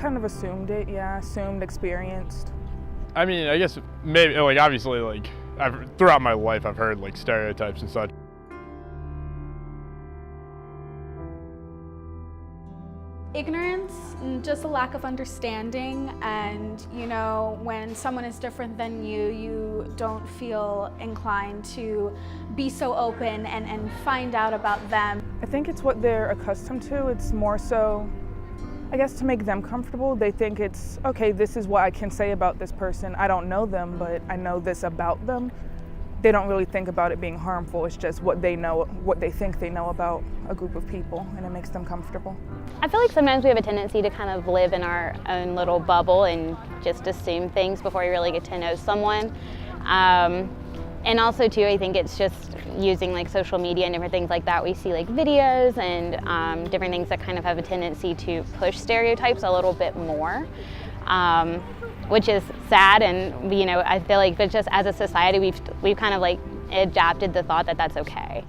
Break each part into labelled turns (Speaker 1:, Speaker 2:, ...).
Speaker 1: kind of assumed it, yeah, assumed, experienced.
Speaker 2: I mean, I guess maybe, like, obviously, like, throughout my life I've heard, like, stereotypes and such.
Speaker 3: Ignorance, just a lack of understanding, and you know, when someone is different than you, you don't feel inclined to be so open and find out about them.
Speaker 1: I think it's what they're accustomed to. It's more so, I guess, to make them comfortable. They think it's, okay, this is what I can say about this person. I don't know them, but I know this about them. They don't really think about it being harmful. It's just what they know, what they think they know about a group of people, and it makes them comfortable.
Speaker 4: I feel like sometimes we have a tendency to kind of live in our own little bubble and just assume things before we really get to know someone. And also too, I think it's just using like social media and different things like that. We see like videos and different things that kind of have a tendency to push stereotypes a little bit more. Which is sad, and you know, I feel like, but just as a society, we've kind of like adapted the thought that that's okay.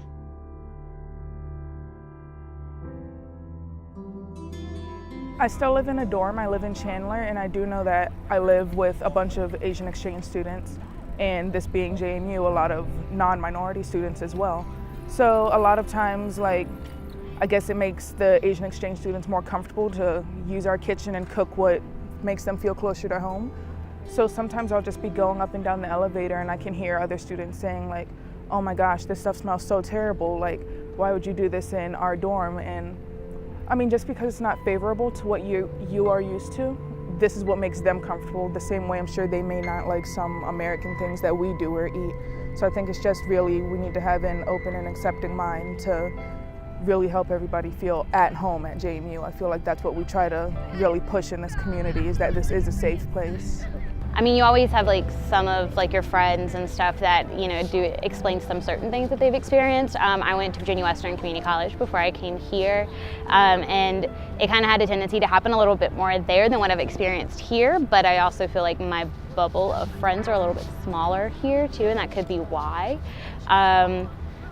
Speaker 1: I still live in a dorm. I live in Chandler, and I do know that I live with a bunch of Asian exchange students, and this being JMU, a lot of non-minority students as well. So a lot of times, like, I guess it makes the Asian exchange students more comfortable to use our kitchen and cook what makes them feel closer to home. So sometimes I'll just be going up and down the elevator and I can hear other students saying like, oh my gosh, this stuff smells so terrible. Like, why would you do this in our dorm? And I mean, just because it's not favorable to what you are used to, this is what makes them comfortable. The same way I'm sure they may not like some American things that we do or eat. So I think it's just really, we need to have an open and accepting mind to really help everybody feel at home at JMU. I feel like that's what we try to really push in this community, is that this is a safe place.
Speaker 4: I mean, you always have like some of like your friends and stuff that, you know, do explain some certain things that they've experienced. I went to Virginia Western Community College before I came here, and it kind of had a tendency to happen a little bit more there than what I've experienced here, but I also feel like my bubble of friends are a little bit smaller here too, and that could be why.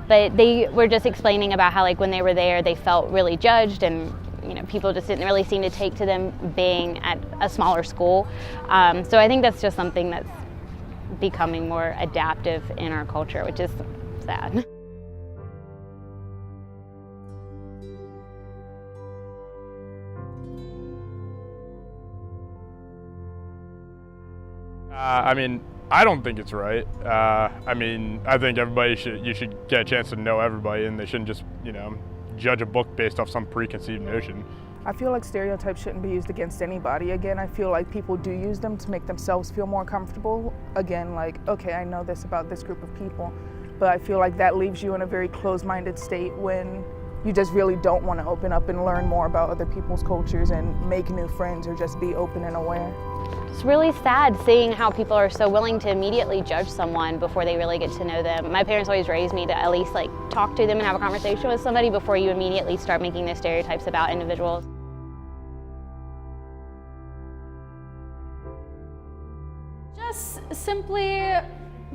Speaker 4: But they were just explaining about how, like, when they were there, they felt really judged, and you know, people just didn't really seem to take to them being at a smaller school. So I think that's just something that's becoming more adaptive in our culture, which is sad.
Speaker 2: I mean, I don't think it's right. I mean, I think you should get a chance to know everybody, and they shouldn't just, you know, judge a book based off some preconceived notion.
Speaker 1: I feel like stereotypes shouldn't be used against anybody. Again, I feel like people do use them to make themselves feel more comfortable. Again, like, okay, I know this about this group of people, but I feel like that leaves you in a very closed-minded state when you just really don't want to open up and learn more about other people's cultures and make new friends or just be open and aware.
Speaker 4: It's really sad seeing how people are so willing to immediately judge someone before they really get to know them. My parents always raised me to at least like talk to them and have a conversation with somebody before you immediately start making those stereotypes about individuals.
Speaker 3: Just simply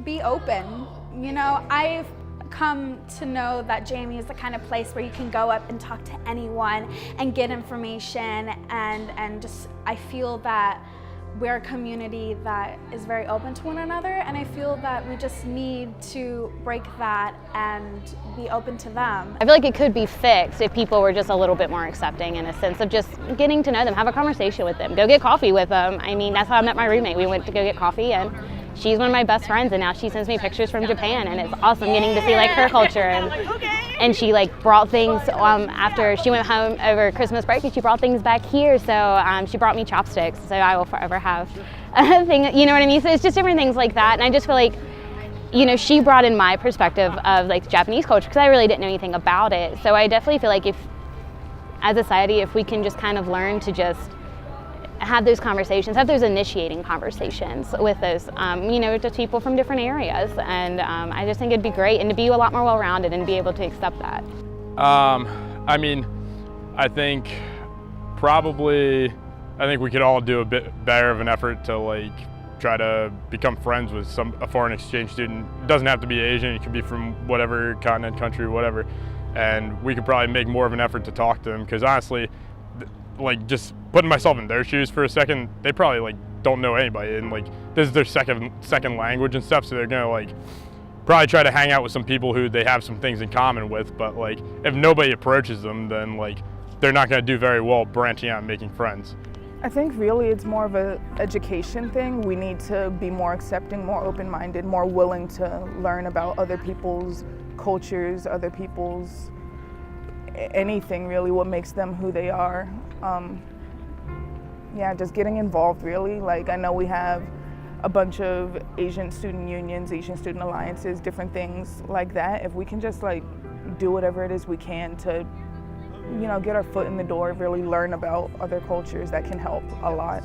Speaker 3: be open. You know, I've come to know that JMU is the kind of place where you can go up and talk to anyone and get information, and just, I feel that we're a community that is very open to one another, and I feel that we just need to break that and be open to them.
Speaker 4: I feel like it could be fixed if people were just a little bit more accepting, in a sense of just getting to know them, have a conversation with them, go get coffee with them. I mean, that's how I met my roommate. We went to go get coffee, and she's one of my best friends, and now she sends me pictures from Japan, and it's awesome getting to see like her culture. And she like brought things after she went home over Christmas break, and she brought things back here. So she brought me chopsticks, so I will forever have a thing, you know what I mean? So it's just different things like that. And I just feel like, you know, she brought in my perspective of like Japanese culture, because I really didn't know anything about it. So I definitely feel like, if as a society, if we can just kind of learn to just have those conversations, have those initiating conversations with those, you know, just people from different areas. And I just think it'd be great, and to be a lot more well-rounded and be able to accept that.
Speaker 2: I mean, I think we could all do a bit better of an effort to like try to become friends with a foreign exchange student. It doesn't have to be Asian, it could be from whatever continent, country, whatever. And we could probably make more of an effort to talk to them, because honestly, like, just putting myself in their shoes for a second, they probably like don't know anybody, and like this is their second language and stuff, so they're gonna like probably try to hang out with some people who they have some things in common with, but like if nobody approaches them, then like they're not gonna do very well branching out and making friends.
Speaker 1: I think really it's more of an education thing. We need to be more accepting, more open-minded, more willing to learn about other people's cultures, other people's anything really, what makes them who they are. Yeah, just getting involved really. Like I know we have a bunch of Asian student unions, Asian student alliances, different things like that. If we can just like do whatever it is we can to, you know, get our foot in the door, really learn about other cultures, that can help a lot.